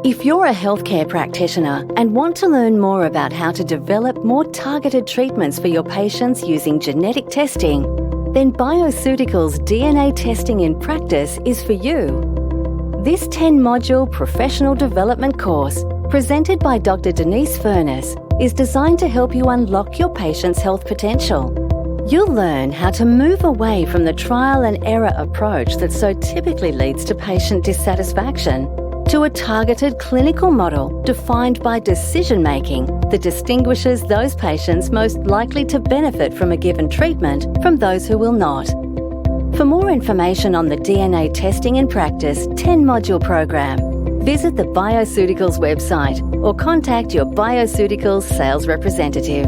If you're a healthcare practitioner and want to learn more about how to develop more targeted treatments for your patients using genetic testing, then Bioceuticals DNA Testing in Practice is for you. This 10-module professional development course, presented by Dr. Denise Furness, is designed to help you unlock your patient's health potential. You'll learn how to move away from the trial and error approach that so typically leads to patient dissatisfaction to a targeted clinical model defined by decision-making that distinguishes those patients most likely to benefit from a given treatment from those who will not. For more information on the DNA Testing in Practice 10-module program, visit the Bioceuticals website or contact your Bioceuticals sales representative.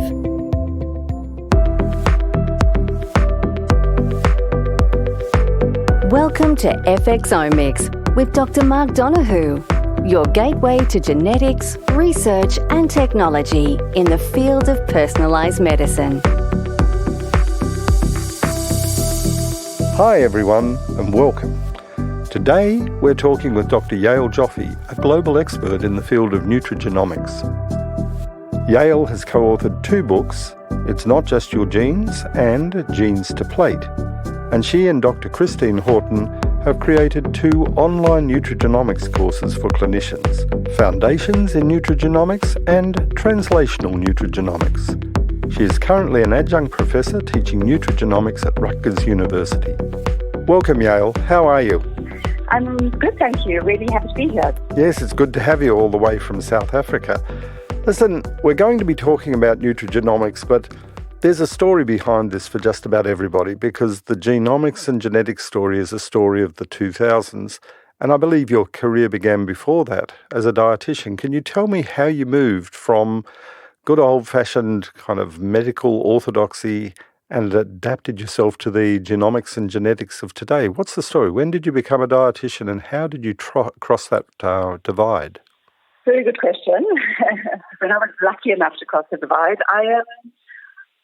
Welcome to FXomics with Dr. Mark Donoghue, your gateway to genetics, research and technology in the field of personalised medicine. Hi everyone and welcome. Today we're talking with Dr. Yael Joffe, a global expert in the field of nutrigenomics. Yael has co-authored 2 books, It's Not Just Your Genes and Genes to Plate, and she and Dr. Christine Horton have created 2 online nutrigenomics courses for clinicians, Foundations in Nutrigenomics and Translational Nutrigenomics. She is currently an adjunct professor teaching nutrigenomics at Rutgers University. Welcome, Yael. How are you? I'm good, thank you. Really happy to be here. Yes, it's good to have you all the way from South Africa. Listen, we're going to be talking about nutrigenomics, but there's a story behind this for just about everybody because the genomics and genetics story is a story of the 2000s, and I believe your career began before that as a dietitian. Can you tell me how you moved from good old-fashioned kind of medical orthodoxy and adapted yourself to the genomics and genetics of today? What's the story? When did you become a dietitian and how did you cross that divide? Very good question. When I was lucky enough to cross the divide, I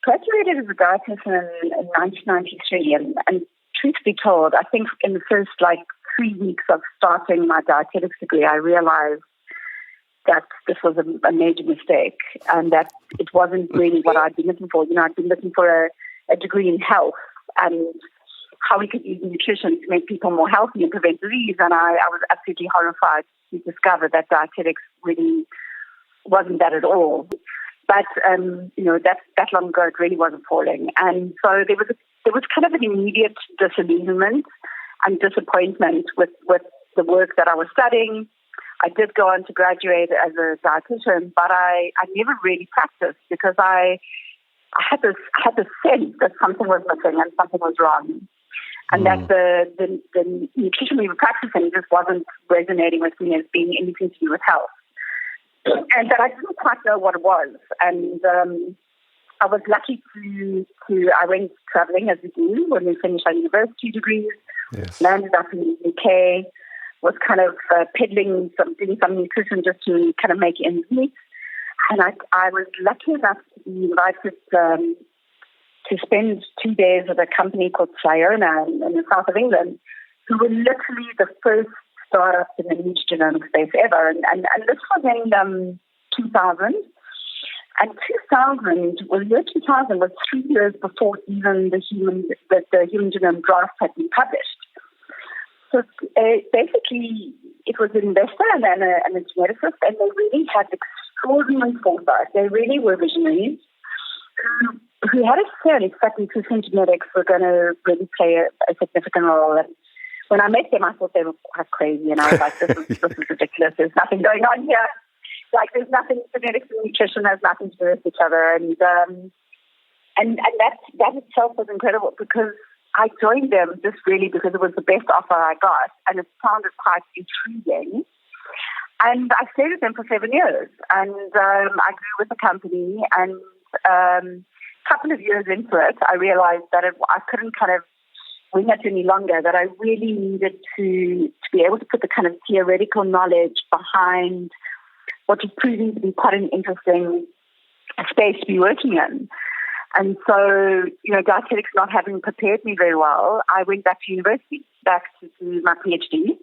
graduated as a dietitian in 1993, and truth be told, I think in the first 3 weeks of starting my dietetics degree, I realized that this was a major mistake and that it wasn't really what I'd been looking for. I'd been looking for a degree in health and how we could use nutrition to make people more healthy and prevent disease, and I was absolutely horrified to discover that dietetics really wasn't that at all. But, that long ago, it really was appalling. And so there was kind of an immediate disillusionment and disappointment with the work that I was studying. I did go on to graduate as a dietitian, but I never really practiced because I had this sense that something was missing and something was wrong. And that the nutrition we were practicing just wasn't resonating with me as being anything to do with health. And that I didn't quite know what it was. And I was lucky I went traveling as we do when we finished our university degrees, yes. Landed up in the UK, was kind of doing some nutrition just to kind of make ends meet. And I was lucky enough to be invited to spend 2 days with a company called Siona in the south of England, who were literally the first startups in the nutrigenomic space ever. And this was in 2000. And 2000 was 3 years before even the human genome draft had been published. So basically, it was an investor and a geneticist, and they really had extraordinary foresight. They really were visionaries who had a sense that nutrition genetics were going to really play a significant role. And when I met them, I thought they were quite crazy, and I was like, this is ridiculous. There's nothing going on here. There's nothing, genetics and nutrition has nothing to do with each other. And that itself was incredible because I joined them just really because it was the best offer I got, and it sounded quite intriguing. And I stayed with them for 7 years, and I grew with the company. And a couple of years into it, I realized that I couldn't kind of wing it any longer, that I really needed to be able to put the kind of theoretical knowledge behind what was proving to be quite an interesting space to be working in. And so, dietetics not having prepared me very well, I went back to university, back to do my PhD.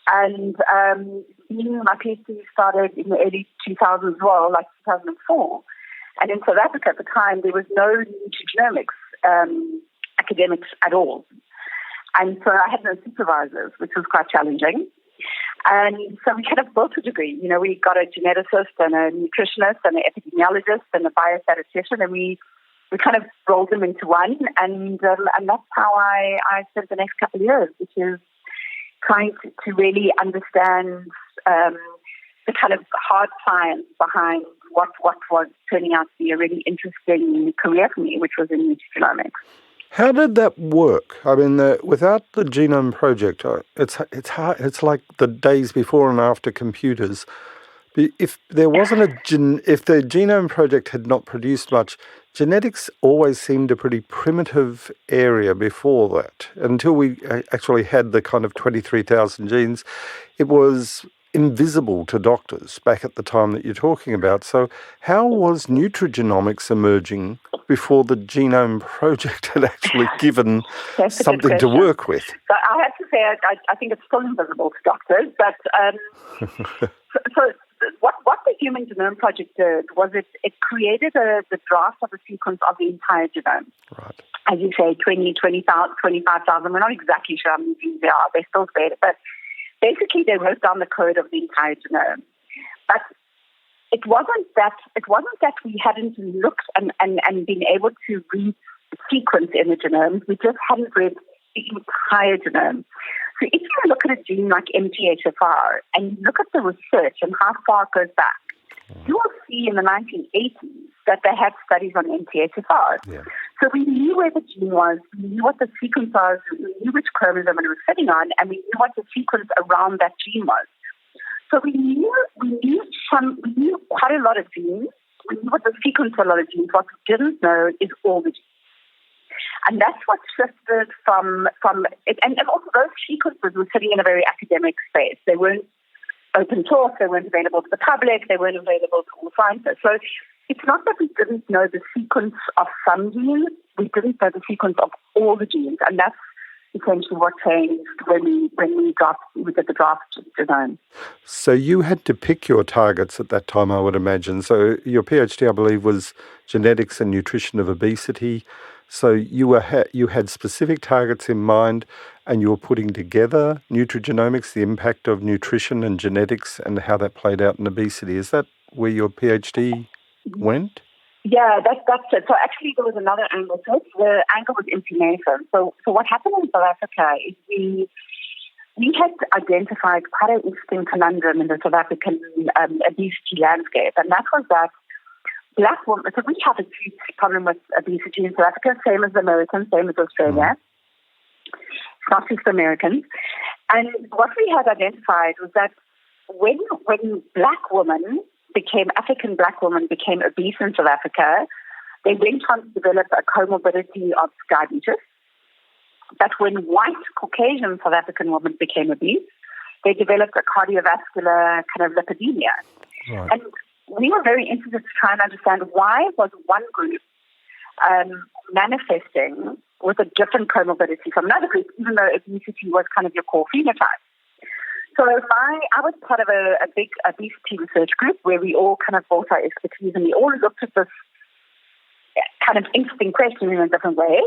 And my PhD started in the early 2000s as well, like 2004. And in South Africa at the time, there was no nutrigenomics academics at all. And so I had no supervisors, which was quite challenging. And so we kind of built a degree. We got a geneticist and a nutritionist and an epidemiologist and a biostatistician, and we kind of rolled them into one. And that's how I spent the next couple of years, which is trying to really understand the kind of hard science behind what was turning out to be a really interesting career for me, which was in nutrigenomics. How did that work? I mean, without the Genome Project, it's hard. It's like the days before and after computers. If there wasn't if the Genome Project had not produced much, genetics always seemed a pretty primitive area before that. Until we actually had the kind of 23,000 genes, it was invisible to doctors back at the time that you're talking about. So how was nutrigenomics emerging before the Genome Project had actually given something to work with? So I have to say, I think it's still invisible to doctors, but so what the Human Genome Project did was it created the draft of a sequence of the entire genome. Right. As you say, 25,000. We're not exactly sure how many genes there are. They're still debated, but basically they wrote down the code of the entire genome. But it wasn't that we hadn't looked and been able to read the sequence in the genome. We just hadn't read the entire genome. So if you look at a gene like MTHFR and you look at the research and how far it goes back, you will see in the 1980s that they had studies on MTHFR. Yeah. So we knew where the gene was, we knew what the sequence was, we knew which chromosome it was sitting on, and we knew what the sequence around that gene was. So we knew quite a lot of genes. We knew what the sequence of a lot of genes. What we didn't know is all the genes. And that's what shifted from it. And also those sequences were sitting in a very academic space. They weren't open source. They weren't available to the public. They weren't available to all scientists. So it's not that we didn't know the sequence of some genes. We didn't know the sequence of all the genes. And that's essentially what changed when we did the draft genome. So you had to pick your targets at that time, I would imagine. So your PhD, I believe, was genetics and nutrition of obesity. So you had specific targets in mind, and you were putting together nutrigenomics, the impact of nutrition and genetics, and how that played out in obesity. Is that where your PhD went? Yeah, that's it. So actually there was another angle to it. The angle was inflammation. So what happened in South Africa is we had identified quite an interesting conundrum in the South African obesity landscape, and that was that Black women, so we have a huge problem with obesity in South Africa, same as the Americans, same as Australia. It's not just Americans. And what we had identified was that when African Black women became obese in South Africa, they went on to develop a comorbidity of diabetes. But when white Caucasian South African women became obese, they developed a cardiovascular kind of lipidemia. Right. And we were very interested to try and understand why was one group manifesting with a different comorbidity from another group, even though obesity was kind of your core phenotype. So I was part of a big obesity research group where we all kind of brought our expertise, and we all looked at this kind of interesting question in a different way.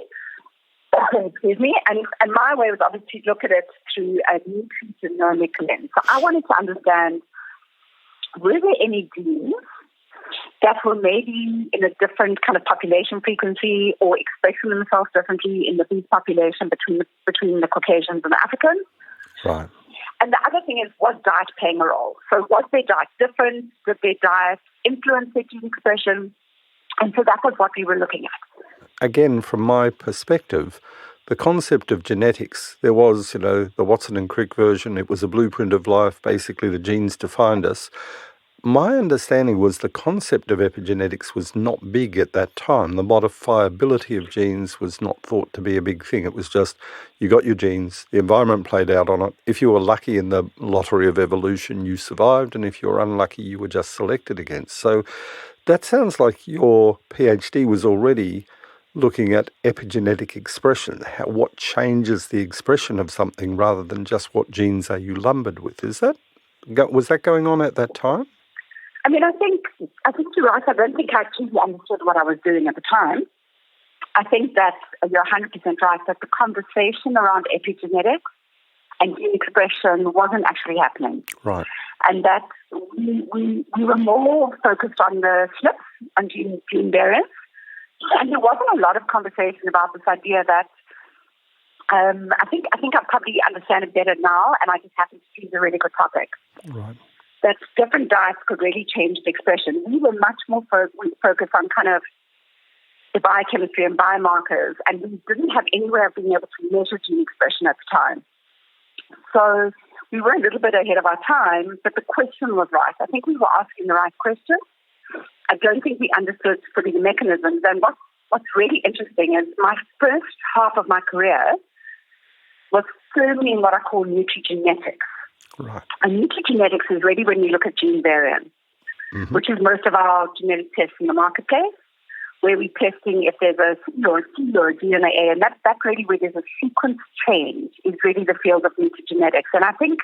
Excuse me. And my way was obviously to look at it through a nutrigenomic lens. So I wanted to understand, were there any genes that were maybe in a different kind of population frequency or expressing themselves differently in the obese population between the Caucasians and the Africans? Right. And the other thing is, was diet playing a role? So was their diet different? Did their diet influence their gene expression? And so that was what we were looking at. Again, from my perspective, the concept of genetics, there was, the Watson and Crick version. It was a blueprint of life. Basically, the genes defined us. My understanding was the concept of epigenetics was not big at that time. The modifiability of genes was not thought to be a big thing. It was just, you got your genes, the environment played out on it. If you were lucky in the lottery of evolution, you survived, and if you were unlucky, you were just selected against. So that sounds like your PhD was already looking at epigenetic expression, what changes the expression of something rather than just what genes are you lumbered with. Was that going on at that time? I mean, I think you're right. I don't think I truly understood what I was doing at the time. I think that you're 100% right that the conversation around epigenetics and gene expression wasn't actually happening. Right. And that we were more focused on the SNPs and gene variants. And there wasn't a lot of conversation about this idea that I think I probably understand it better now, and I just happen to see it's a really good topic. Right. That different diets could really change the expression. We were much more focused on kind of the biochemistry and biomarkers, and we didn't have any way of being able to measure gene expression at the time. So we were a little bit ahead of our time, but the question was right. I think we were asking the right question. I don't think we understood fully the mechanisms. And what's really interesting is my first half of my career was firmly in what I call nutrigenetics. Right. And nutrigenetics is really when you look at gene variants, which is most of our genetic tests in the marketplace, where we're testing if there's a C or a T or a DNA, and that's really where there's a sequence change is really the field of nutrigenetics. And I think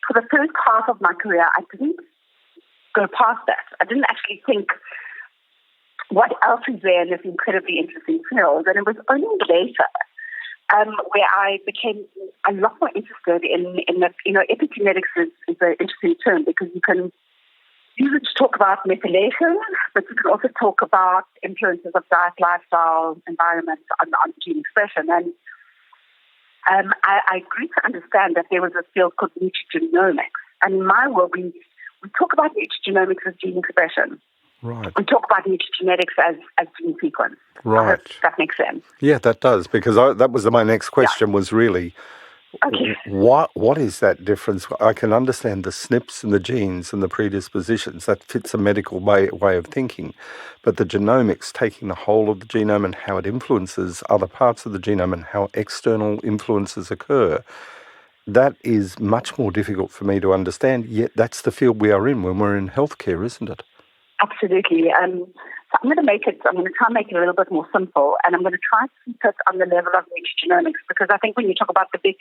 for the first half of my career, I didn't go past that. I didn't actually think what else is there in this incredibly interesting field. And it was only later where I became a lot more interested in the, epigenetics is an interesting term because you can use it to talk about methylation, but you can also talk about influences of diet, lifestyle, environment on gene expression. And I grew to understand that there was a field called nutrigenomics. And in my world, we talk about nutrigenomics as gene expression. Right. We talk about nutrigenetics as gene sequence. Right. I hope that makes sense. Yeah, that does, because that was my next question was really, what is that difference? I can understand the SNPs and the genes and the predispositions. That fits a medical way of thinking. But the genomics, taking the whole of the genome and how it influences other parts of the genome and how external influences occur, that is much more difficult for me to understand, yet that's the field we are in when we're in healthcare, isn't it? Absolutely. So I'm going to try and make it a little bit more simple, and I'm going to try to keep it on the level of nutrigenomics, because I think when you talk about the big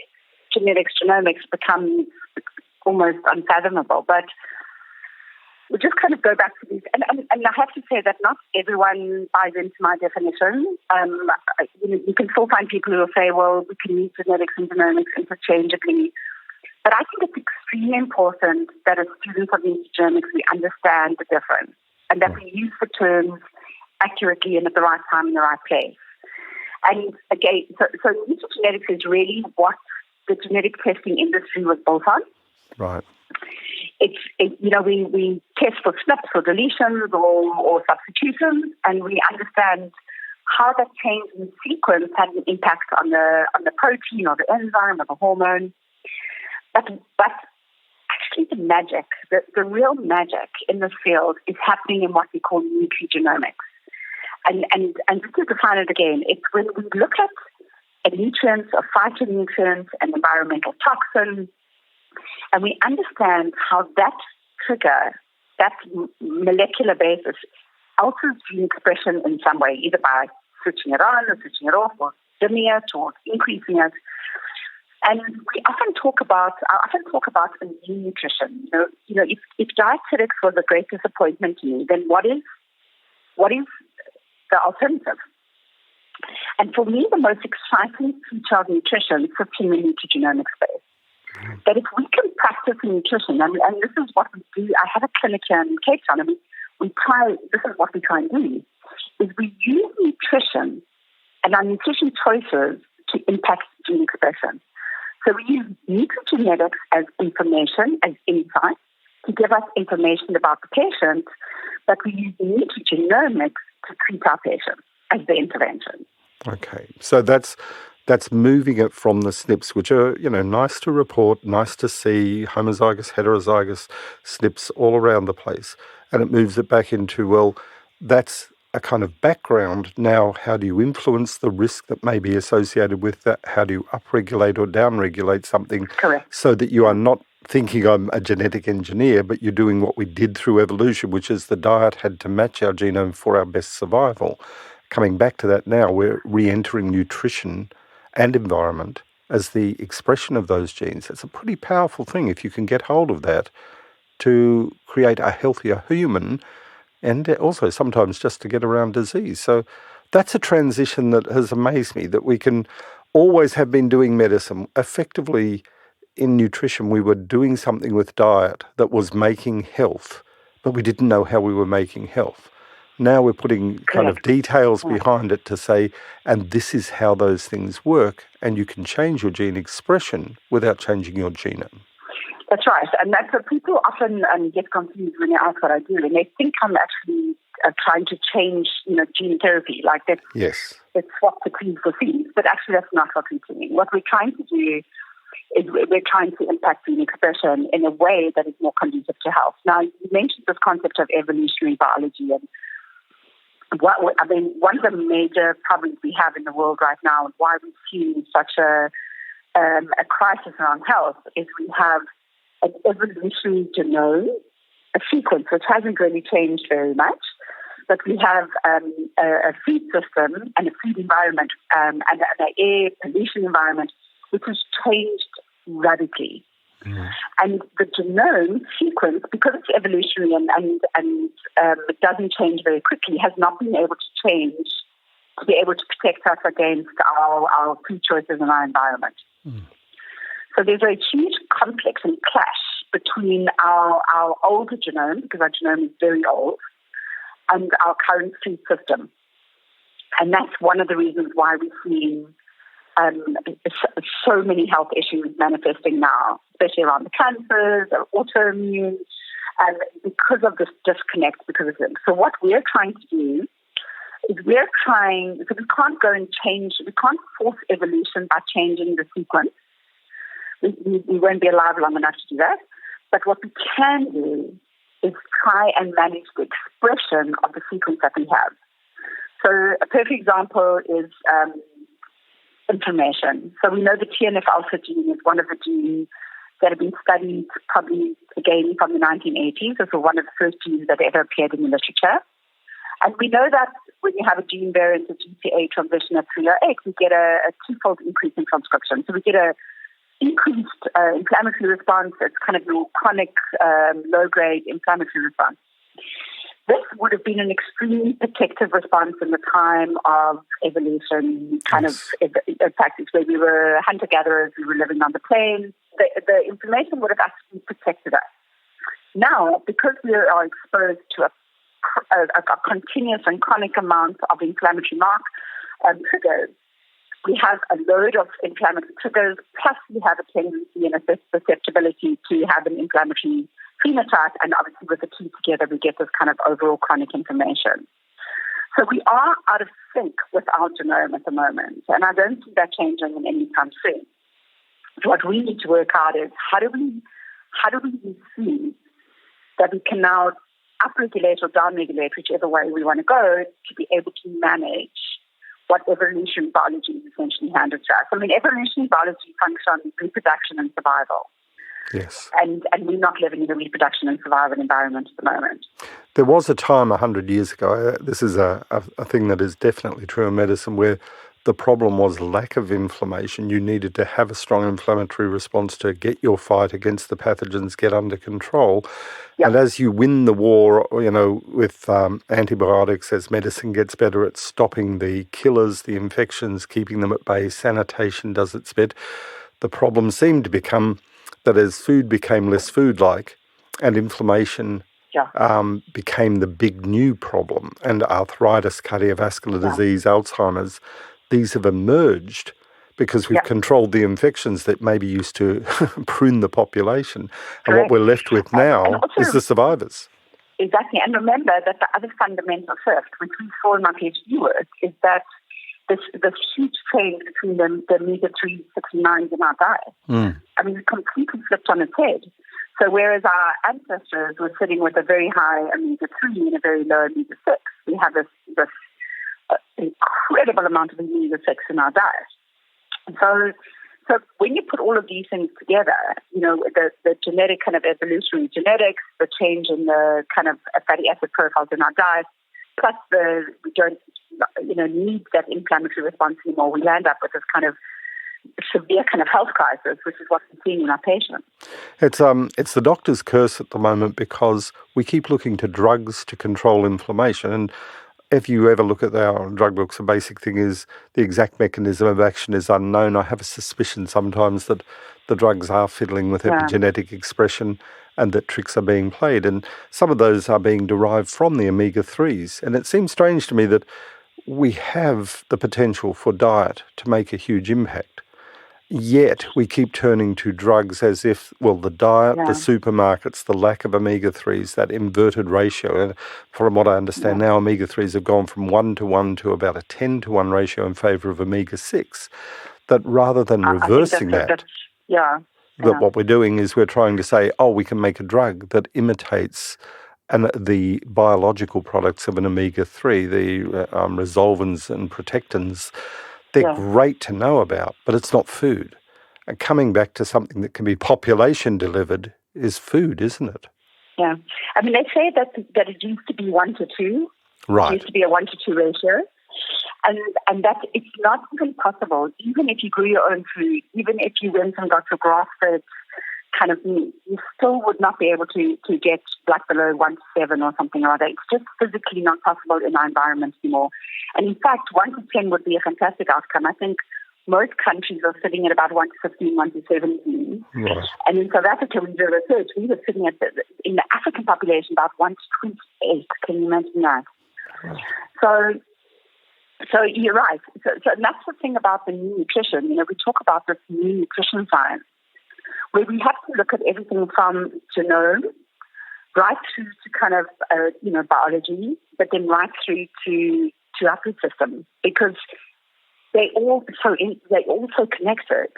genetics, genomics becomes almost unfathomable. But we'll just kind of go back to these. And I have to say that not everyone buys into my definition. You can still find people who will say, well, we can use genetics and genomics interchangeably. But I think it's extremely important that as students of nutrigenomics, we understand the difference and that we use the terms accurately and at the right time in the right place. And again, so nutrigenetics is really what the genetic testing industry was built on. Right. We test for SNPs or deletions or substitutions, and we understand how that change in sequence had an impact on the protein or the enzyme or the hormone. But actually the magic, the real magic in this field is happening in what we call nutrigenomics. And just to define it again, it's when we look at nutrients or phytonutrients and environmental toxins, and we understand how that trigger, that molecular basis, alters gene expression in some way, either by switching it on or switching it off or dimming it or increasing it. And I often talk about immune nutrition. If dietetics was a great disappointment to me, then what is the alternative? And for me, the most exciting feature of nutrition sits in the nutrigenomics space. That if we can practice nutrition, and this is what we do. I have a clinic here in Cape Town, and this is what we try and do, is we use nutrition and our nutrition choices to impact gene expression. So we use nutrigenetics as information, as insight, to give us information about the patient, but we use nutrigenomics to treat our patient as the intervention. Okay, so that's moving it from the SNPs, which are, nice to report, nice to see, homozygous, heterozygous SNPs all around the place, and it moves it back into, well, that's a kind of background. Now, how do you influence the risk that may be associated with that? How do you upregulate or downregulate something? Correct. So that you are not thinking I'm a genetic engineer, but you're doing what we did through evolution, which is the diet had to match our genome for our best survival. coming back to that now, we're re-entering nutrition and environment as the expression of those genes. It's a pretty powerful thing if you can get hold of that to create a healthier human, and also sometimes just to get around disease. So that's a transition that has amazed me, that we can always have been doing medicine. Effectively, in nutrition, we were doing something with diet that was making health, but we didn't know how we were making health. Now we're putting kind of details behind it to say, and this is how those things work, and you can change your gene expression without changing your genome. That's right. And that's what people often get confused when they ask what I do. And they think I'm actually trying to change, gene therapy. Like that. Yes. Let's swap the cream for seeds. But actually, that's not what we're doing. What we're trying to do is we're trying to impact gene expression in a way that is more conducive to health. Now, you mentioned this concept of evolutionary biology. And one of the major problems we have in the world right now, and why we're seeing such a crisis around health, is we have an evolutionary genome, a sequence which hasn't really changed very much, but we have a feed system and a feed environment and an air pollution environment which has changed radically. Mm. And the genome sequence, because it's evolutionary and it doesn't change very quickly, has not been able to change to be able to protect us against our food choices and our environment. Mm. So there's a huge conflict and clash between our older genome, because our genome is very old, and our current food system. And that's one of the reasons why we're seeing so many health issues manifesting now, especially around the cancers or autoimmune, and because of this disconnect, because of them. So what we're trying to do is so we can't go and change, we can't force evolution by changing the sequence. We won't be alive long enough to do that. But what we can do is try and manage the expression of the sequence that we have. So a perfect example is inflammation. So we know the TNF-alpha gene is one of the genes that have been studied probably again from the 1980s. It's one of the first genes that ever appeared in the literature. And we know that when you have a gene variant, a GCA transition at 3 or 8, we get a twofold increase in transcription. So we get a increased inflammatory response. It's kind of your chronic low-grade inflammatory response. This would have been an extremely protective response in the time of evolution, kind of practice where we were hunter-gatherers, we were living on the plains. The inflammation would have actually protected us. Now, because we are exposed to a continuous and chronic amount of inflammatory triggers, we have a load of inflammatory triggers, plus we have a tendency and a susceptibility to have an inflammatory phenotype, and obviously with the two together, we get this kind of overall chronic inflammation. So we are out of sync with our genome at the moment, and I don't see that changing in any time soon. What we need to work out is how do we see that we can now upregulate or downregulate, whichever way we want to go, to be able to manage what evolutionary biology is essentially handed to us. I mean, evolutionary biology functions on reproduction and survival. Yes. And we're not living in a reproduction and survival environment at the moment. There was a time 100 years ago, this is a thing that is definitely true in medicine, where the problem was lack of inflammation. You needed to have a strong inflammatory response to get your fight against the pathogens, get under control. Yep. And as you win the war, with antibiotics, as medicine gets better at stopping the killers, the infections, keeping them at bay, sanitation does its bit. The problem seemed to become that as food became less food-like and inflammation became the big new problem, and arthritis, cardiovascular disease, Alzheimer's, these have emerged because we've controlled the infections that maybe used to prune the population. And what we're left with now is the survivors. Exactly. And remember that the other fundamental shift, which we saw in my PhD work, is that this huge change between the omega-3 69s in our diet. Mm. I mean, it completely flipped on its head. So whereas our ancestors were sitting with a very high omega-3 and a very low omega-6, we have this incredible amount of omega-6 in our diet. And so when you put all of these things together, the genetic kind of evolutionary genetics, the change in the kind of fatty acid profiles in our diet, plus we don't, need that inflammatory response anymore. We land up with this kind of severe kind of health crisis, which is what we're seeing in our patients. It's the doctor's curse at the moment because we keep looking to drugs to control inflammation. And if you ever look at our drug books, the basic thing is the exact mechanism of action is unknown. I have a suspicion sometimes that the drugs are fiddling with epigenetic expression and that tricks are being played. And some of those are being derived from the omega-3s. And it seems strange to me that we have the potential for diet to make a huge impact. Yet we keep turning to drugs as if, the diet, the supermarkets, the lack of omega-3s, that inverted ratio. And from what I understand now, omega-3s have gone from 1-to-1 to about a 10-to-1 ratio in favour of omega-6. That rather than reversing what we're doing is we're trying to say, we can make a drug that imitates the biological products of an omega-3, the resolvins and protectins. They're great to know about, but it's not food. And coming back to something that can be population delivered is food, isn't it? Yeah. I mean, they say that it used to be 1-to-2. Right. It used to be a 1-to-2 ratio. And that it's not even possible, even if you grew your own food, even if you went and got your grass-fed kind of meat, you still would not be able to get below 1-to-7 or something or other. It's just physically not possible in our environment anymore. And in fact, 1-to-10 would be a fantastic outcome. I think most countries are sitting at about 1-to-15, 1-to-17. Right. And in South Africa, we did research. We were sitting in the African population about 1-to-28. Can you imagine that? Right. So you're right. So that's the thing about the new nutrition. We talk about this new nutrition science, where we have to look at everything from genome right through to kind of, biology, but then right through to our food system, because they all so connected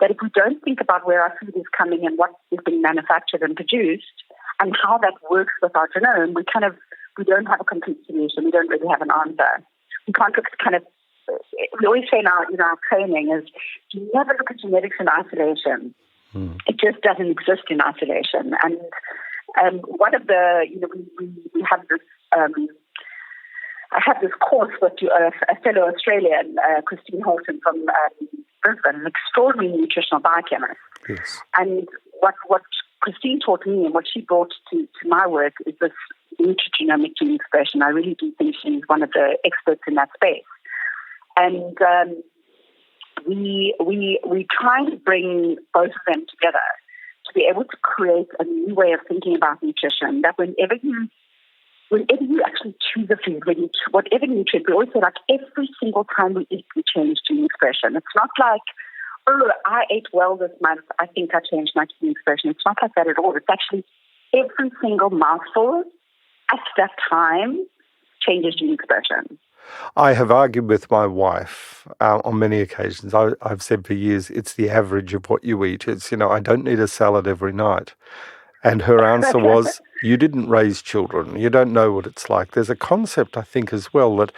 that if we don't think about where our food is coming and what is being manufactured and produced and how that works with our genome, we don't have a complete solution. We don't really have an answer. We can't look at we always say in our training is you never look at genetics in isolation. It just doesn't exist in isolation. And one of the, we have this, I had this course with a fellow Australian, Christine Horton from Brisbane, an extraordinary nutritional biochemist. Yes. And what Christine taught me and what she brought to my work is this nutrigenomic gene expression. I really do think she's one of the experts in that space. And we try to bring both of them together to be able to create a new way of thinking about nutrition, that whenever you actually choose a food, whatever nutrient, we always say, like, every single time we eat, we change gene expression. It's not like, I ate well this month, I think I changed my gene expression. It's not like that at all. It's actually every single mouthful at that time changes gene expression. I have argued with my wife on many occasions. I've said for years, it's the average of what you eat. It's, I don't need a salad every night. And her answer was, you didn't raise children. You don't know what it's like. There's a concept, I think, as well, that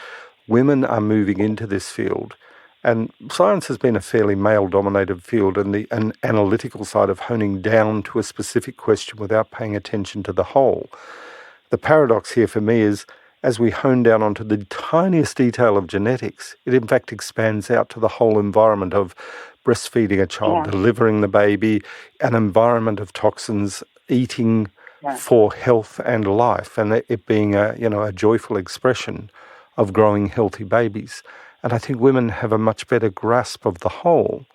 women are moving into this field. And science has been a fairly male-dominated field, and the analytical side of honing down to a specific question without paying attention to the whole. The paradox here for me is, as we hone down onto the tiniest detail of genetics, it in fact expands out to the whole environment of breastfeeding a child, delivering the baby, an environment of toxins, eating for health and life, and it being a joyful expression of growing healthy babies. And I think women have a much better grasp of the whole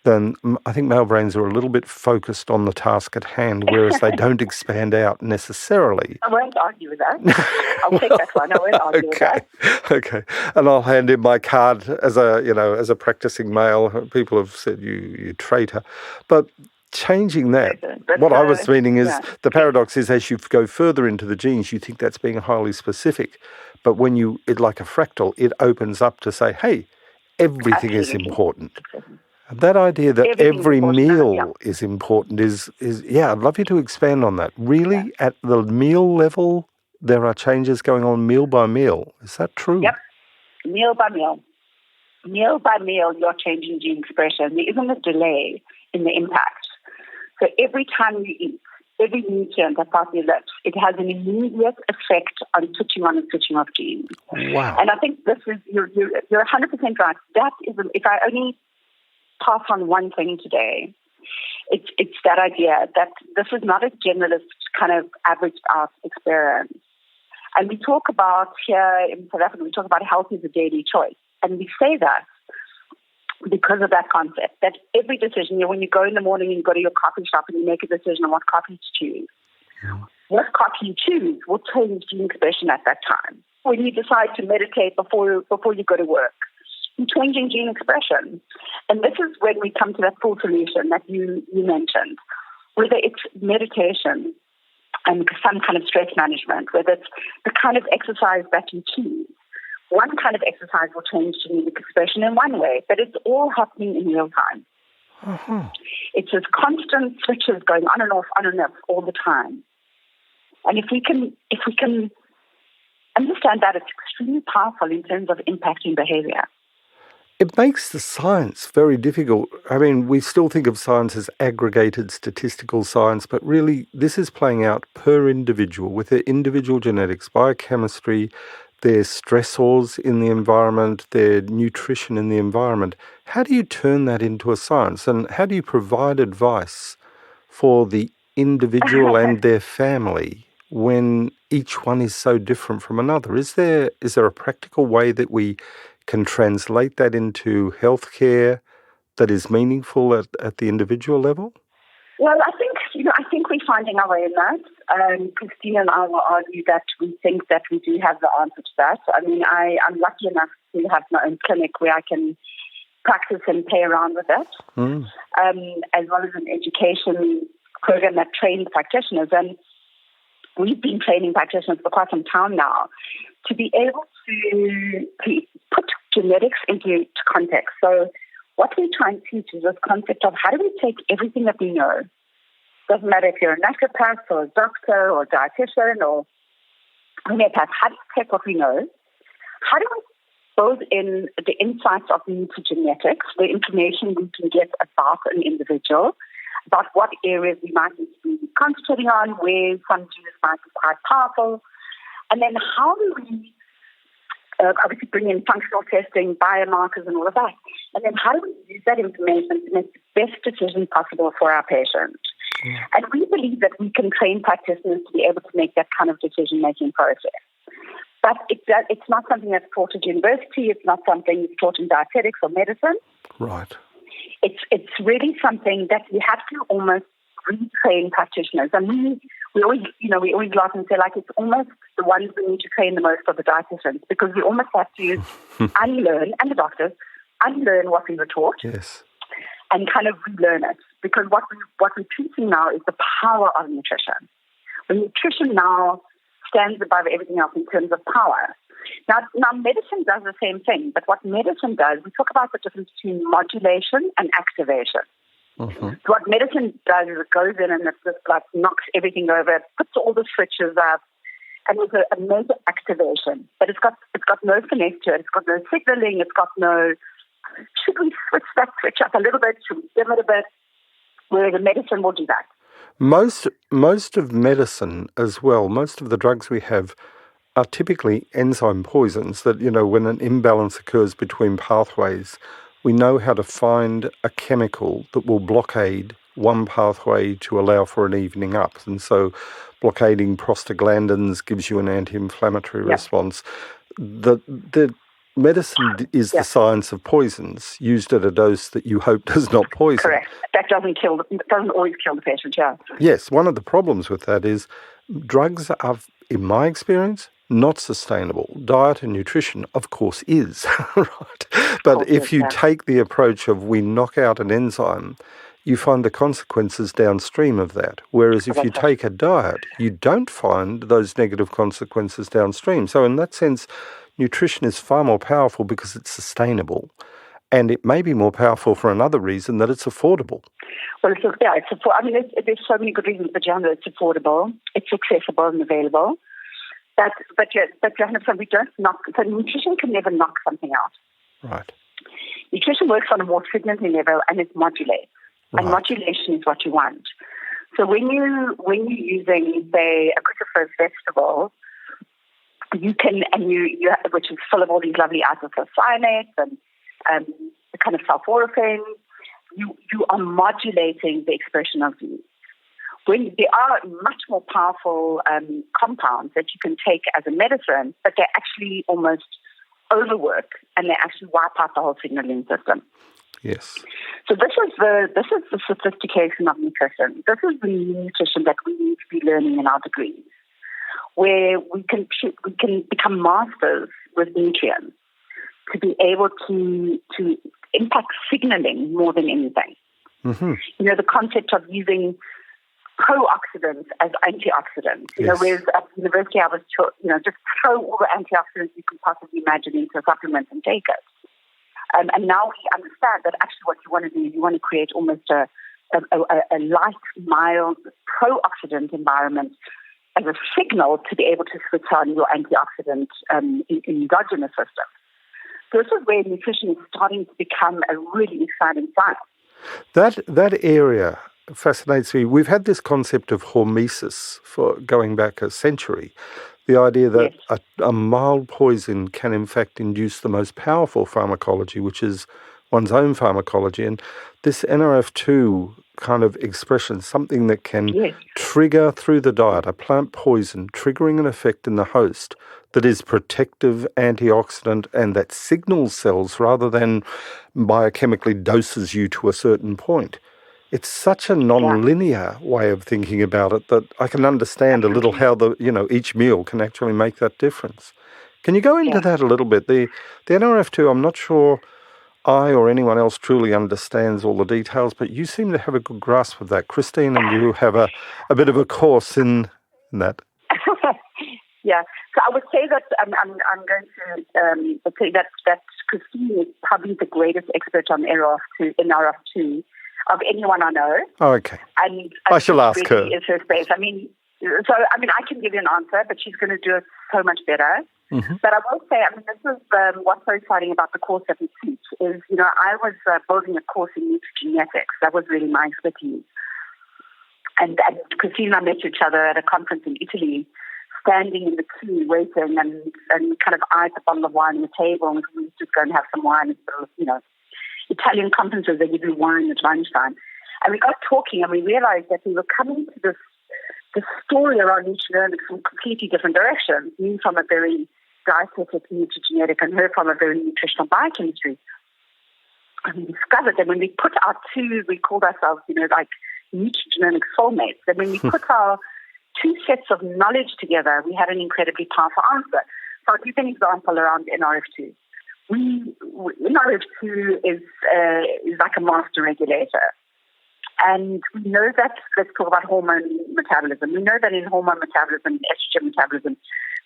than, I think male brains are a little bit focused on the task at hand, whereas they don't expand out necessarily. I won't argue with that. I'll take that one. I won't argue with that. Okay. And I'll hand in my card as a practicing male. People have said you traitor. But changing that, what I was meaning is the paradox is as you go further into the genes, you think that's being highly specific. But when it like a fractal, it opens up to say, hey, everything is important. And that idea that every meal is important is I'd love you to expand on that. Really, at the meal level, there are changes going on meal by meal. Is that true? Yep, meal by meal. Meal by meal, you're changing gene expression. There isn't a delay in the impact. So every time you eat, every nutrient that's part of your lips, it has an immediate effect on switching on and switching off genes. Wow. And I think this is, you're 100% right. That is, if I only pass on one thing today, it's that idea that this is not a generalist kind of averaged out experience. And we talk about here in South Africa, we talk about health is a daily choice. And we say that because of that concept, that every decision, when you go in the morning and you go to your coffee shop and you make a decision on what coffee to choose, what coffee you choose will change gene expression at that time. When you decide to meditate before you go to work, you're changing gene expression. And this is when we come to that full solution that you mentioned, whether it's meditation and some kind of stress management, whether it's the kind of exercise that you choose. One kind of exercise will change genetic expression in one way, but it's all happening in real time. Uh-huh. It's this constant switches going on and off all the time. And if we can understand that, it's extremely powerful in terms of impacting behavior. It makes the science very difficult. I mean, we still think of science as aggregated statistical science, but really this is playing out per individual with their individual genetics, biochemistry, their stressors in the environment, their nutrition in the environment. How do you turn that into a science, and how do you provide advice for the individual and their family when each one is so different from another? Is there a practical way that we can translate that into healthcare that is meaningful at the individual level? Well, I think we're finding our way in that. Christina and I will argue that we think that we do have the answer to that. I mean, I'm lucky enough to have my own clinic where I can practice and play around with it, as well as an education program that trains practitioners. And we've been training practitioners for quite some time now to be able to put genetics into context. So what we try and teach is this concept of how do we take everything that we know. Doesn't matter if you're a naturopath or a doctor or a dietitian or homeopath, how do we take what we know? How do we build in the insights of nutrigenetics, the information we can get about an individual, about what areas we might need to be concentrating on, where some genes might be quite powerful, and then how do we obviously bring in functional testing, biomarkers and all of that, and then how do we use that information to make the best decision possible for our patients? And we believe that we can train practitioners to be able to make that kind of decision-making process. But it's not something that's taught at university. It's not something that's taught in dietetics or medicine. Right. It's really something that we have to almost retrain practitioners. And we always laugh and say, like, it's almost the ones we need to train the most are the dietitians, because we almost have to unlearn, and the doctors, unlearn what we were taught. Yes. And kind of relearn it. Because what we're teaching now is the power of nutrition. When nutrition now stands above everything else in terms of power. Now medicine does the same thing, but what medicine does, we talk about the difference between modulation and activation. Mm-hmm. So what medicine does is it goes in and it just like knocks everything over, puts all the switches up, and it's a major activation. But it's got no finesse to it. It's got no signaling. It's got no. Should we switch that switch up a little bit? Should we dim it a bit? Where the medicine will do that. Most of medicine as well, most of the drugs we have are typically enzyme poisons that, when an imbalance occurs between pathways, we know how to find a chemical that will blockade one pathway to allow for an evening up. And so blockading prostaglandins gives you an anti-inflammatory response. The medicine is the science of poisons used at a dose that you hope does not poison. Correct. That doesn't always kill the patient, yeah. Yes, one of the problems with that is drugs are, in my experience, not sustainable. Diet and nutrition, of course, is, right? But if you take the approach of we knock out an enzyme, you find the consequences downstream of that. Whereas if you take a diet, you don't find those negative consequences downstream. So in that sense, nutrition is far more powerful because it's sustainable, and it may be more powerful for another reason, that it's affordable. Well, it's affordable. I mean, there's so many good reasons, but it's affordable, it's accessible and available. But Johanna, we don't knock. So nutrition can never knock something out. Right. Nutrition works on a more signaling level, and it modulates. Right. And modulation is what you want. So when you're using, say, a cruciferous vegetable, you can, which is full of all these lovely isocyanates and the kind of sulforaphane, you are modulating the expression of these. When there are much more powerful compounds that you can take as a medicine, but they actually almost overwork and they actually wipe out the whole signaling system. Yes. So this is the sophistication of nutrition. This is the nutrition that we need to be learning in our degrees, where we can become masters with nutrients to be able to impact signaling more than anything. Mm-hmm. You know, the concept of using pro-oxidants as antioxidants. You know, whereas at university I was taught, just throw all the antioxidants you can possibly imagine into a supplement and take it. And now we understand that actually what you want to do is you want to create almost a light, mild, pro-oxidant environment as a signal to be able to switch on your antioxidant endogenous system. So this is where nutrition is starting to become a really exciting science. That area fascinates me. We've had this concept of hormesis for going back a century. The idea that a mild poison can in fact induce the most powerful pharmacology, which is one's own pharmacology. And this NRF2 kind of expression, something that can trigger through the diet, a plant poison, triggering an effect in the host that is protective, antioxidant, and that signals cells rather than biochemically doses you to a certain point. It's such a non-linear way of thinking about it that I can understand a little how each meal can actually make that difference. Can you go into that a little bit? The NRF2, I'm not sure I or anyone else truly understands all the details, but you seem to have a good grasp of that, Christine, and you have a bit of a course in that. Yeah, so I would say that I'm going to say that Christine is probably the greatest expert on NRF2 of anyone I know. Oh, okay. And I shall ask her. Is her space. I can give you an answer, but she's going to do it so much better. Mm-hmm. But I will say, this is what's so exciting about the course that we teach is, I was building a course in Nutrigenetics. That was really my expertise. And Christine and I met each other at a conference in Italy, standing in the queue waiting and kind of eyed the bottle of wine on the table, and we were just going to have some wine, Italian conferences, they give you wine at lunchtime. And we got talking and we realized that we were coming to this story around nutrigenomics from completely different directions, me from a very dietetic nutrigenetic and her from a very nutritional biochemistry. And we discovered that when we put our we called ourselves, like nutrigenomic soulmates, that when we put our two sets of knowledge together, we had an incredibly powerful answer. So I'll give an example around NRF2. NRF2 is like a master regulator. And we know that, let's talk about hormone metabolism. We know that in hormone metabolism, estrogen metabolism,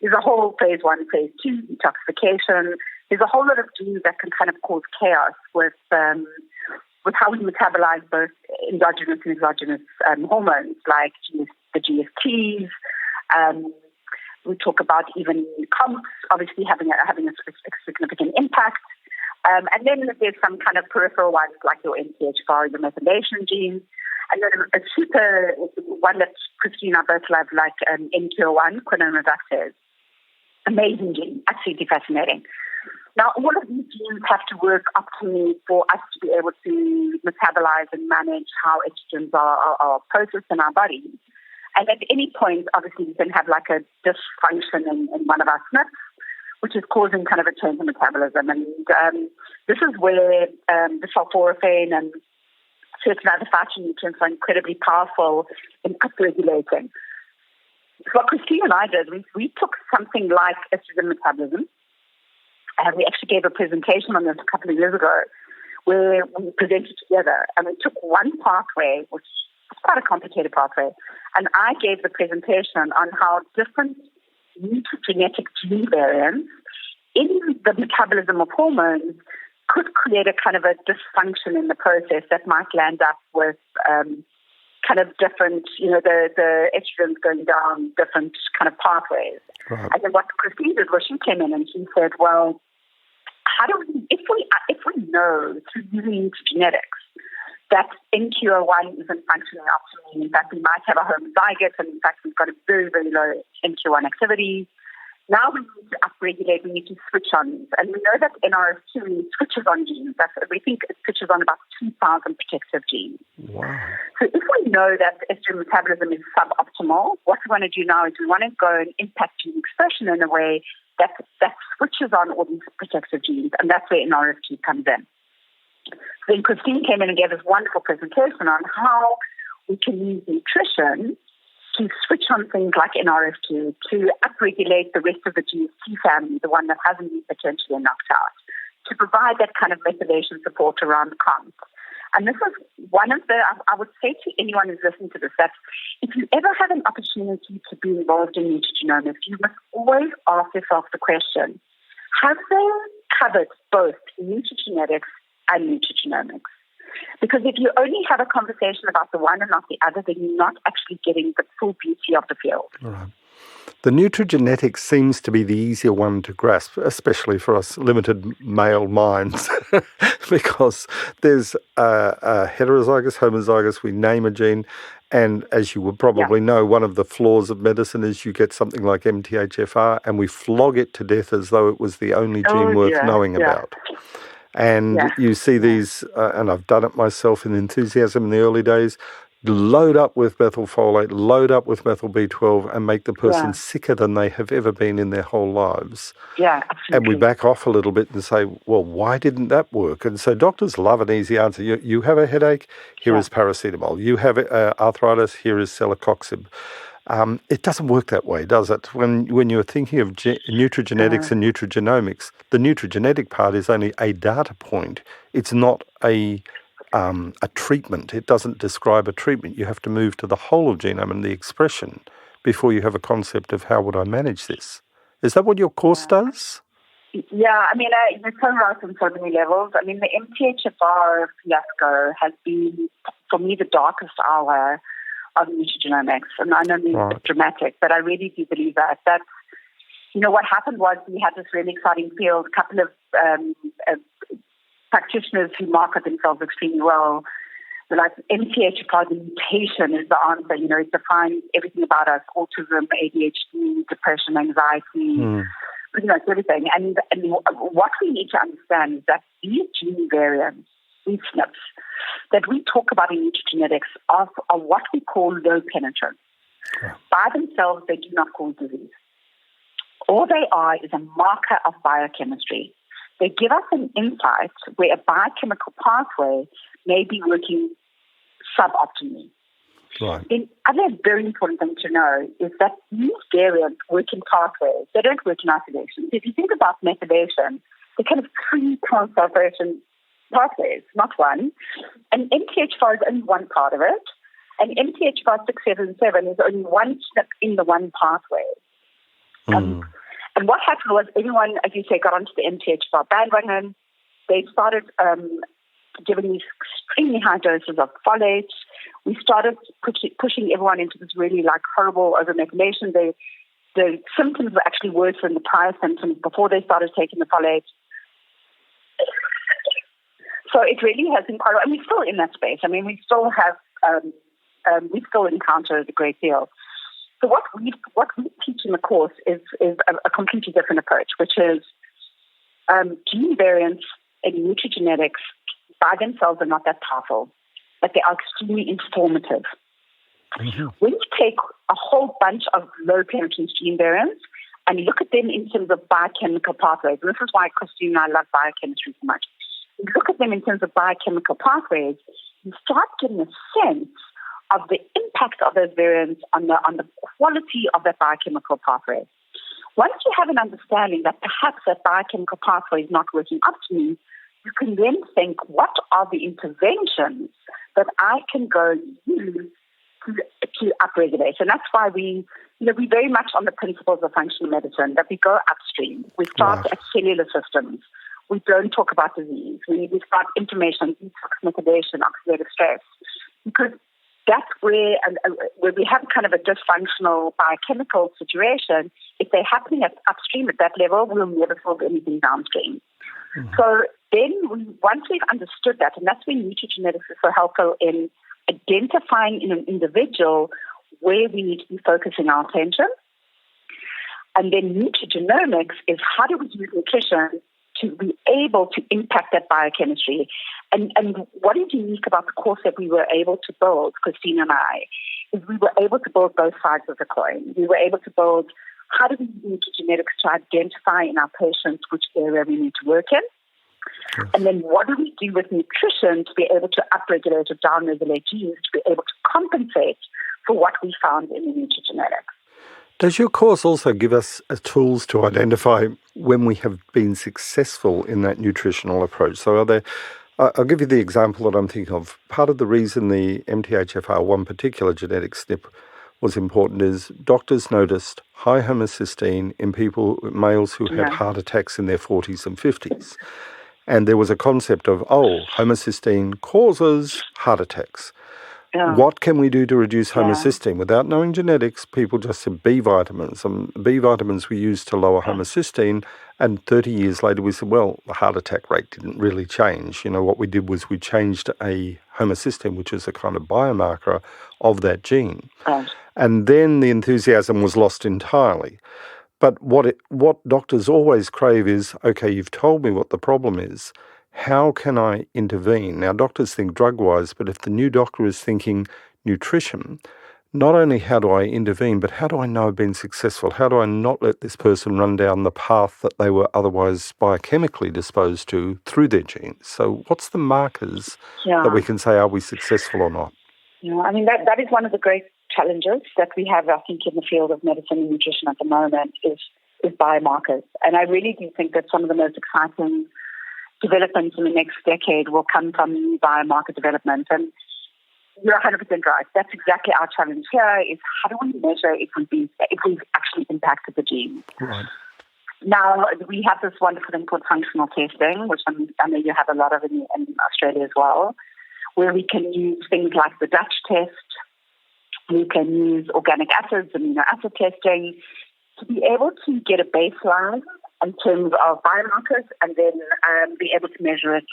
there's a whole phase 1, phase 2 detoxification. There's a whole lot of genes that can kind of cause chaos with how we metabolize both endogenous and exogenous hormones, like the GSTs. We talk about even COMPs, obviously having a significant impact. And then there's some kind of peripheral ones like your MTHFR, your methylation genes. And then a super one that Christine and I both love, like MTO1, quinone reductase. Amazing gene, absolutely fascinating. Now, all of these genes have to work optimally for us to be able to metabolize and manage how estrogens are processed in our body. And at any point, obviously, you can have like a dysfunction in one of our SNPs, which is causing kind of a change in metabolism. And this is where the sulforaphane and certain other phytonutrients are incredibly powerful in upregulating. What Christine and I did, we took something like estrogen metabolism, and we actually gave a presentation on this a couple of years ago, where we presented together, and we took one pathway, which is quite a complicated pathway, and I gave the presentation on how different nutrigenetic gene variants in the metabolism of hormones could create a kind of a dysfunction in the process that might land up with kind of different, the estrogens going down different kind of pathways. Right. And then what Christine did was she came in and she said, well, how do we, if we know through using genetics that NQ01 isn't functioning optimally. In fact, we might have a homozygous, and in fact, we've got a very, very low NQ1 activity. Now we need to upregulate, we need to switch on these. And we know that NRF2 switches on genes. We think it switches on about 2,000 protective genes. Wow. So if we know that estrogen metabolism is suboptimal, what we want to do now is we want to go and impact gene expression in a way that switches on all these protective genes, and that's where NRF2 comes in. Then Christine came in and gave us a wonderful presentation on how we can use nutrition to switch on things like NRF2 to upregulate the rest of the GST family, the one that hasn't been potentially knocked out, to provide that kind of methylation support around COMT. And this is one of the, I would say to anyone who's listening to this, that if you ever have an opportunity to be involved in nutrigenomics, you must always ask yourself the question, have they covered both nutrigenetics and nutrigenomics? Because if you only have a conversation about the one and not the other, then you're not actually getting the full beauty of the field. Right. The nutrigenetics seems to be the easier one to grasp, especially for us limited male minds, because there's a heterozygous, homozygous, we name a gene, and as you would probably know, one of the flaws of medicine is you get something like MTHFR and we flog it to death as though it was the only gene worth knowing about. And you see these, and I've done it myself in enthusiasm in the early days, load up with methylfolate, load up with methyl B12 and make the person sicker than they have ever been in their whole lives. Yeah, absolutely. And we back off a little bit and say, well, why didn't that work? And so doctors love an easy answer. You have a headache, here is paracetamol. You have arthritis, here is celecoxib. It doesn't work that way, does it? When you're thinking of nutrigenetics and nutrigenomics, the nutrigenetic part is only a data point. It's not a treatment. It doesn't describe a treatment. You have to move to the whole of genome and the expression before you have a concept of how would I manage this. Is that what your course does? Yeah, I mean, you're so right on so many levels. I mean, the MTHFR fiasco has been, for me, the darkest hour of nutrigenomics. And I know it's dramatic, but I really do believe that, what happened was we had this really exciting field, a couple of practitioners who market themselves extremely well. They're like, MTHFR, the mutation is the answer. It defines everything about us, autism, ADHD, depression, anxiety, it's everything. And what we need to understand is that these gene variants, these SNPs, that we talk about in nutrigenetics are what we call low penetrance. Yeah. By themselves, they do not cause disease. All they are is a marker of biochemistry. They give us an insight where a biochemical pathway may be working suboptimally. Right. The other very important thing to know is that these variants work in pathways. They don't work in isolation. So if you think about methylation, they're kind of three translocation pathways, not one. And MTHFR is only one part of it. And MTHFR 677 is only one SNP in the one pathway. And what happened was everyone, as you say, got onto the MTHFR bandwagon. They started giving these extremely high doses of folate. We started pushing everyone into this really horrible overmethylation. The symptoms were actually worse than the prior symptoms before they started taking the folate. So it really has been quite, and we're still in that space. I mean, we still have, we still encounter a great deal. So what we teach in the course is a completely different approach, which is gene variants in nutrigenetics by themselves are not that powerful, but they are extremely informative. Mm-hmm. When you take a whole bunch of low penetrance gene variants and look at them in terms of biochemical pathways, and this is why Christine and I love biochemistry so much. You look at them in terms of biochemical pathways, you start getting a sense of the impact of those variants on the quality of that biochemical pathway. Once you have an understanding that perhaps that biochemical pathway is not working optimally, you can then think, what are the interventions that I can go use to upregulate? And that's why we very much on the principles of functional medicine, that we go upstream. We start at cellular systems. We don't talk about disease. We start inflammation, detox, methylation, oxidative stress, because that's where we have kind of a dysfunctional biochemical situation. If they're happening upstream at that level, we'll never solve anything downstream. So then once we've understood that, and that's where nutrigenetics is so helpful in identifying in an individual where we need to be focusing our attention. And then nutrigenomics is how do we use nutrition to be able to impact that biochemistry. And what is unique about the course that we were able to build, Christine and I, is we were able to build both sides of the coin. We were able to build how do we use nutrigenetics to identify in our patients which area we need to work in. Yes. And then what do we do with nutrition to be able to upregulate or downregulate genes to be able to compensate for what we found in the nutrigenetics. Does your course also give us tools to identify when we have been successful in that nutritional approach? So I'll give you the example that I'm thinking of. Part of the reason the MTHFR, one particular genetic SNP, was important is doctors noticed high homocysteine in males who had heart attacks in their 40s and 50s. And there was a concept of, homocysteine causes heart attacks. Yeah. What can we do to reduce homocysteine? Without knowing genetics, people just said B vitamins. And B vitamins we used to lower homocysteine. And 30 years later, we said, well, the heart attack rate didn't really change. What we did was we changed a homocysteine, which is a kind of biomarker of that gene. And then the enthusiasm was lost entirely. But what doctors always crave is, okay, you've told me what the problem is. How can I intervene? Now, doctors think drug-wise, but if the new doctor is thinking nutrition, not only how do I intervene, but how do I know I've been successful? How do I not let this person run down the path that they were otherwise biochemically disposed to through their genes? So what's the markers that we can say, are we successful or not? Yeah, I mean, that is one of the great challenges that we have, I think, in the field of medicine and nutrition at the moment is biomarkers. And I really do think that some of the most exciting developments in the next decade will come from biomarker development. And you're 100% right. That's exactly our challenge here is how do we measure if we've actually impacted the gene? Right. Now, we have this wonderful thing called functional testing, which I know you have a lot of in Australia as well, where we can use things like the Dutch test. We can use organic acids, amino acid testing to be able to get a baseline in terms of biomarkers and then be able to measure it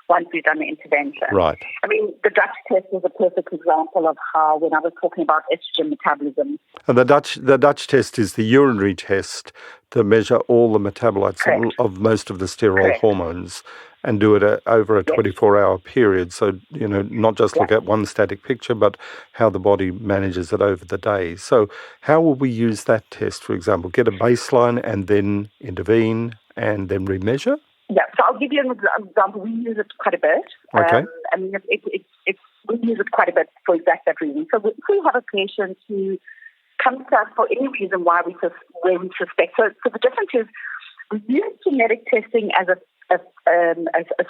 once we've done the intervention. Right. I mean, the Dutch test is a perfect example of how, when I was talking about estrogen metabolism. And the Dutch test is the urinary test to measure all the metabolites of most of the steroid hormones and do it over a 24-hour period. So, not just look at one static picture, but how the body manages it over the day. So how will we use that test, for example? Get a baseline and then intervene and then remeasure? Yeah, so I'll give you an example. We use it quite a bit. Okay. We use it quite a bit for exact that reason. So if we have a patient who comes to us for any reason where we suspect. So the difference is we use genetic testing as a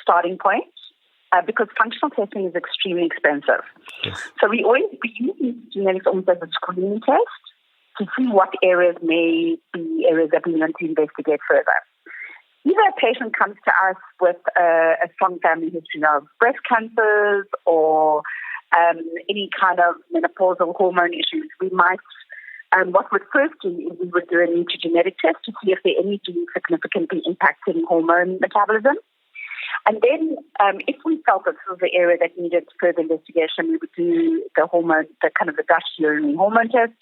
starting point because functional testing is extremely expensive. Yes. So we use genetics almost as a screening test to see what areas may be areas that we want to investigate further. Either a patient comes to us with a strong family history of breast cancers or any kind of menopausal hormone issues, we might, what would first do is we would do a nutrigenetic test to see if there are any genes significantly impacting hormone metabolism. And then if we felt that this was the area that needed further investigation, we would do the Dutch urinary hormone test,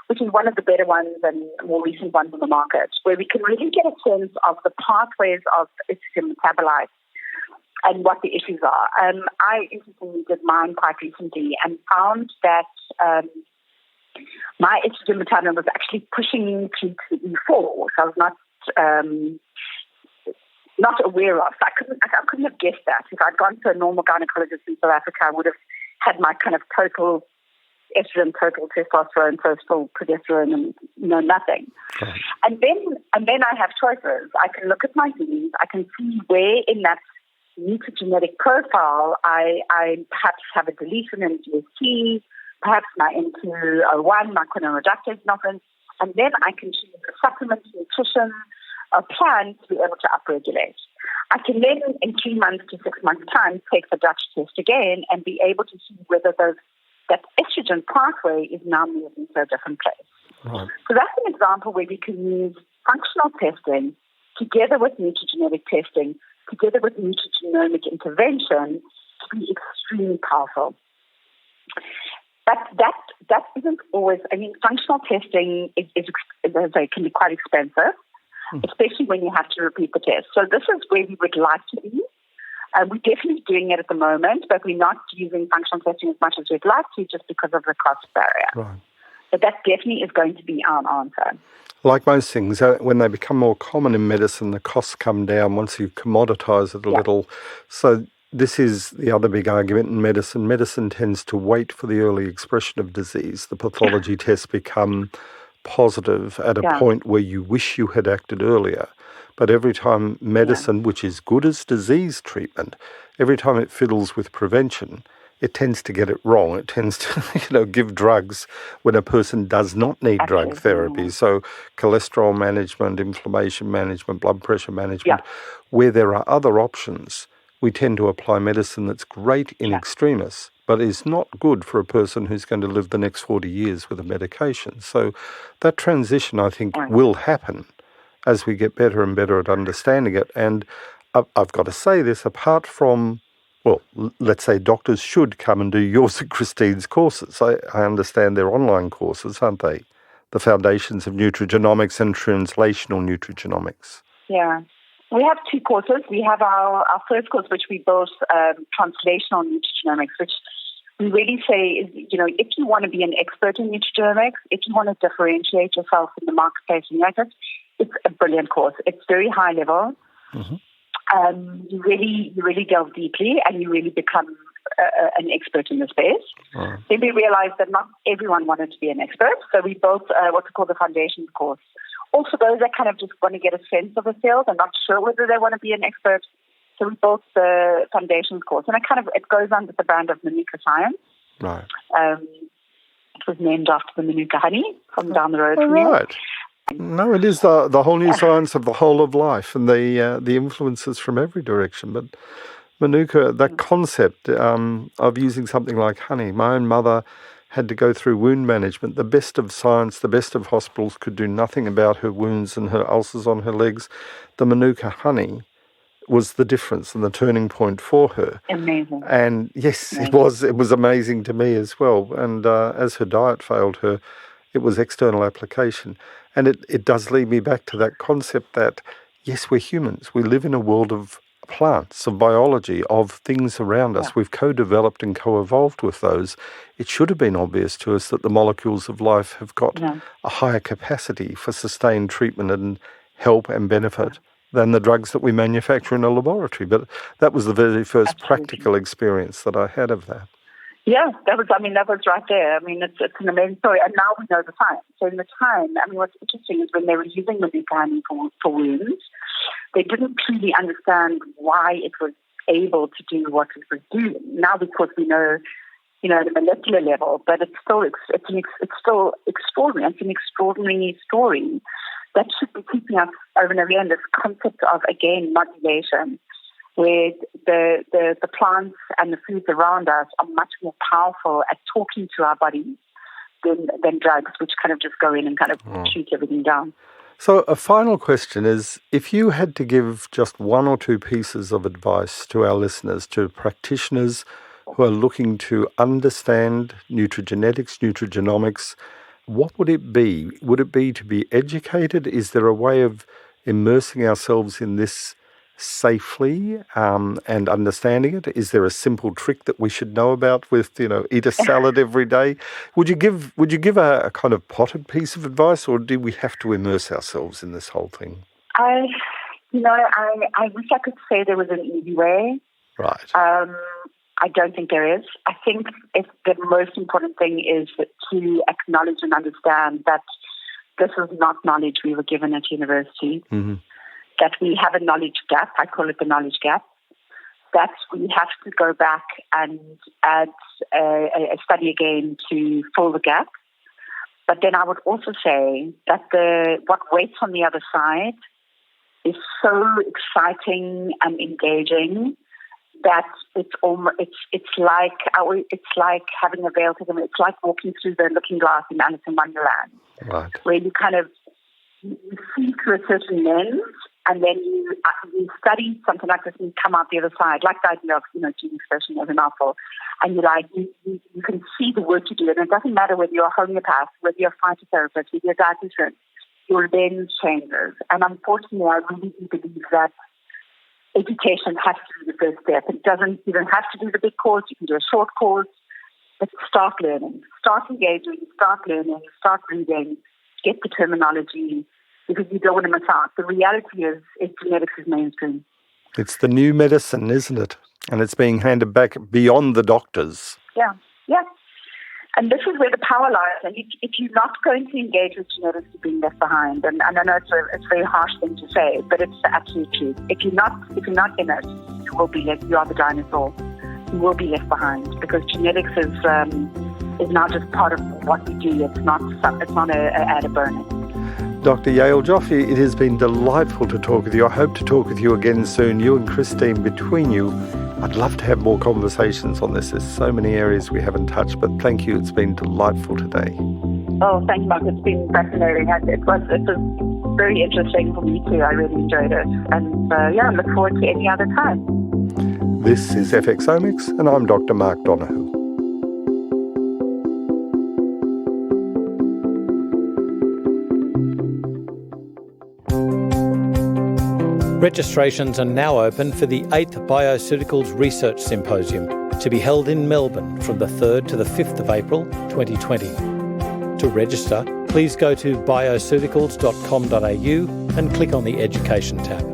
which is one of the better ones and more recent ones on the market, where we can really get a sense of the pathways of estrogen metabolites and what the issues are. I interestingly did mine quite recently and found that my estrogen metabolism was actually pushing to E4, which I was not aware of. So I couldn't have guessed that. If I'd gone to a normal gynecologist in South Africa, I would have had my kind of total estrogen, total testosterone, total progesterone, and nothing. Okay. And then I have choices. I can look at my genes. I can see where in that nutrigenetic profile I perhaps have a deletion in GST, perhaps my NQ01, my quinone reductase nothing, and then I can choose a supplement, nutrition, a plan to be able to upregulate. I can then, in 3 months to 6 months' time, take the Dutch test again and be able to see whether that estrogen pathway is now moving to a different place. Right. So that's an example where we can use functional testing together with nutrigenetic testing together with nutrigenomic intervention, to be extremely powerful. But that isn't always, functional testing can be quite expensive, especially when you have to repeat the test. So this is where we would like to be. We're definitely doing it at the moment, but we're not using functional testing as much as we'd like to just because of the cost barrier. Right. But that definitely is going to be our answer. Like most things, when they become more common in medicine, the costs come down once you commoditize it a little. So this is the other big argument in medicine. Medicine tends to wait for the early expression of disease. The pathology tests become positive at a point where you wish you had acted earlier. But every time medicine, which is good as disease treatment, every time it fiddles with prevention, it tends to get it wrong. It tends to, give drugs when a person does not need drug therapy. So cholesterol management, inflammation management, blood pressure management, where there are other options, we tend to apply medicine that's great in extremis, but is not good for a person who's going to live the next 40 years with a medication. So that transition, I think, will happen as we get better and better at understanding it. And I've got to say this, apart from, let's say doctors should come and do yours and Christine's courses. I understand they're online courses, aren't they? The Foundations of Nutrigenomics and Translational Nutrigenomics. Yeah. We have two courses. We have our first course, which we built Translational Nutrigenomics, which we really say is, if you want to be an expert in nutrigenomics, if you want to differentiate yourself in the marketplace, it's a brilliant course. It's very high level. Mm-hmm. You really delve deeply and you really become an expert in the space. Right. Then we realized that not everyone wanted to be an expert, so we built what's called the Foundations course. Also, those that kind of just want to get a sense of the field and not sure whether they want to be an expert. So we built the Foundations course, and it goes under the brand of Manuka Science. Right. It was named after the Manuka honey from down the road from here. Right. No, it is the whole new science of the whole of life and the influences from every direction. But Manuka, that concept of using something like honey, my own mother had to go through wound management. The best of science, the best of hospitals could do nothing about her wounds and her ulcers on her legs. The Manuka honey was the difference and the turning point for her. Amazing. And yes, amazing. It was amazing to me as well. And as her diet failed her, it was external application. And it does lead me back to that concept that, yes, we're humans. We live in a world of plants, of biology, of things around us. We've co-developed and co-evolved with those. It should have been obvious to us that the molecules of life have got a higher capacity for sustained treatment and help and benefit than the drugs that we manufacture in a laboratory. But that was the very first practical experience that I had of that. Yeah, that was right there. It's an amazing story. And now we know the science. So in the time, what's interesting is when they were using Manuka honey for wounds, they didn't truly understand why it was able to do what it was doing. Now, because we know, at a molecular level, but it's still extraordinary. It's an extraordinary story that should be keeping us over and over again. This concept of, again, modulation, where the plants and the foods around us are much more powerful at talking to our bodies than drugs, which kind of just go in and kind of shoot everything down. So a final question is, if you had to give just one or two pieces of advice to our listeners, to practitioners who are looking to understand nutrigenetics, nutrigenomics, what would it be? Would it be to be educated? Is there a way of immersing ourselves in this safely and understanding it? Is there a simple trick that we should know about with, eat a salad every day? Would you give a kind of potted piece of advice, or do we have to immerse ourselves in this whole thing? I wish I could say there was an easy way. Right. I don't think there is. I think the most important thing is to acknowledge and understand that this is not knowledge we were given at university. Mm-hmm. That we have a knowledge gap. I call it the knowledge gap. That we have to go back and add a study again to fill the gap. But then I would also say that what waits on the other side is so exciting and engaging that it's like having a veil to them. It's like walking through the looking glass in Alice in Wonderland, right? Where you kind of you see through a certain lens. and then you study something like this and you come out the other side, like the idea of, gene expression as a mouthful, and you can see the work you do, and it doesn't matter whether you're a homeopath, whether you're a phytotherapist, whether you're a dietitian, your lens changes. And unfortunately, I really do believe that education has to be the first step. It doesn't even have to do the big course. You can do a short course, but start learning, start engaging, start learning, start reading, get the terminology, because you don't want to miss out. The reality is genetics is mainstream. It's the new medicine, isn't it? And it's being handed back beyond the doctors. Yeah. And this is where the power lies. And if you're not going to engage with genetics, you're being left behind. And I know it's a very harsh thing to say, but it's the absolute truth. If you're not in it, you will be left. You are the dinosaur. You will be left behind, because genetics is now just part of what we do. It's not an added bonus. Dr. Yael Joffe, it has been delightful to talk with you. I hope to talk with you again soon. You and Christine, between you, I'd love to have more conversations on this. There's so many areas we haven't touched, but thank you. It's been delightful today. Oh, thank you, Mark. It's been fascinating. It was very interesting for me too. I really enjoyed it. And I look forward to any other time. This is FXomics, and I'm Dr. Mark Donohue. Registrations are now open for the 8th Bioceuticals Research Symposium, to be held in Melbourne from the 3rd to the 5th of April 2020. To register, please go to bioceuticals.com.au and click on the Education tab.